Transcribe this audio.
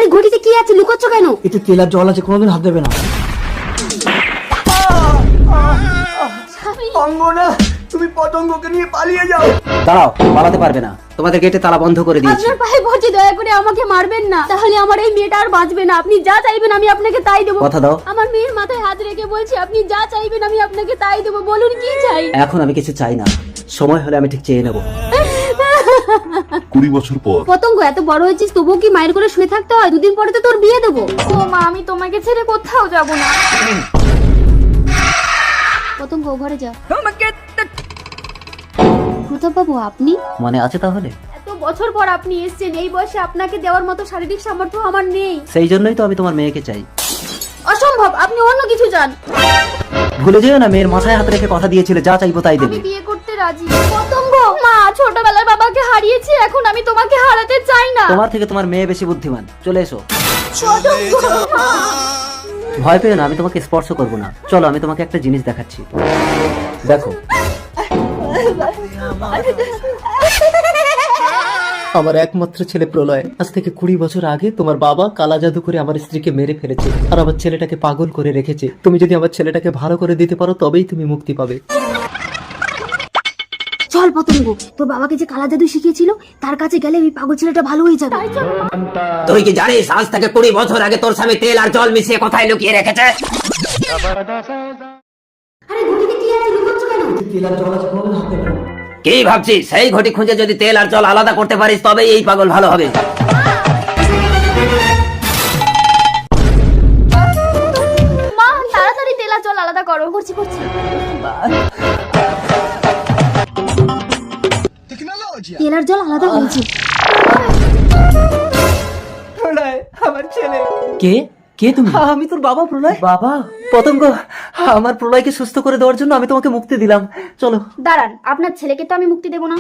আরে ঘটিতে কি আছে, লুকোচ্ছ কেন? এতে তেল আর জল আছে, কোনোদিন হাত দেবে না। অঙ্গনা, তুমি পতঙ্গকে নিয়ে পালিয়ে যাও। দাঁড়াও, পালাতে পারবে না, তোমাদের গেটে তালা বন্ধ করে দিয়েছি। আপনার পায়ে পড়ছি, দয়া করে আমাকে মারবেন না, তাহলে আমার এই মেয়েটা আর বাঁচবে না। আপনি যা চাইবেন আমি আপনাকে তাই দেবো। কথা দাও। আমার মেয়ের মাথায় হাত রেখে বলছি, আপনি যা চাইবেন আমি আপনাকে তাই দেবো। বলুন কি চাই? এখন আমি কিছু চাই না, সময় হলে আমি ঠিক চেয়ে নেবো। 20 বছর পর পতঙ্গ, এত বড় হয়েছিস তবুও কি মায়ের করে শুয়ে থাকতে হয়? দুদিন পরে তো তোর বিয়ে দেবো। ও মা, আমি তোমাকে ছেড়ে কোথাও যাব না। পতঙ্গ, ঘরে যা। প্রতাপ বাবু, আপনি? মনে আছে তাহলে? এত বছর পর আপনি এসেছেন, এই বয়সে আপনাকে দেওয়ার মতো শারীরিক সামর্থ্য আমার নেই। সেই জন্যই তো আমি তোমার মেয়েকে চাই। অসম্ভব, আপনি অন্য কিছু চান। ভুলে যেও না, মেয়ের মাথায় হাত রেখে কথা দিয়েছিলে যা চাইবো তাই দেবে। আমি বিয়ে করতে রাজি। পতঙ্গ, মা ছোটবেলার বাবাকে হারিয়েছি, এখন আমি তোমাকে হারাতে চাই না। তোমার থেকে তোমার মেয়ে বেশি বুদ্ধিমান, চলে এসো। পতঙ্গ, মা। ভয় পেও না, আমি তোমাকে স্পর্শ করবো না। চলো, আমি তোমাকে একটা জিনিস দেখাচ্ছি, দেখো। আমার একমাত্র ছেলে প্রলয় আজ থেকে 20 বছর আগে তোমার বাবা কালা জাদু করে আমার স্ত্রীকে মেরে ফেলেছে আর আমার ছেলেটাকে পাগল করে রেখেছে। তুমি যদি আমার ছেলেটাকে ভালো করে দিতে পারো তবেই তুমি মুক্তি পাবে। চল পতঙ্গ, তোর বাবাকে যে কালা জাদু শিখিয়েছিল তার কাছে গেলে এই পাগল ছেলেটা ভালো হয়ে যাবে। তুই কি জানিস আজ থেকে 20 বছর আগে তোর স্বামী তেল আর জল মিশিয়ে কোথায় লুকিয়ে রেখেছে? আরে ঘটিতে কি আছে, লুকোচ্ছ কেন? তেল আর জল আছে, কোনোদিন হাত দেবে না। কি ভাবছিস? সেই ঘটি খুঁজে যদি তেল আর জল আলাদা করতে পারিস তবেই এই পাগল ভালো হবে। মা, তাড়াতাড়ি তেল আর জল আলাদা করো। করছি করছি। তেল আর জল আলাদা করছি। প্রলয়, আমার ছেলে। কে কে তুমি? আমি তোর বাবা প্রলয়। বাবা, পতঙ্গ, আমার প্রলয়কে সুস্থ করে দেওয়ার জন্য আমি তোমাকে মুক্তি দিলাম। চলো। দাঁড়ান, আপনার ছেলেকে তো আমি মুক্তি দেবো না।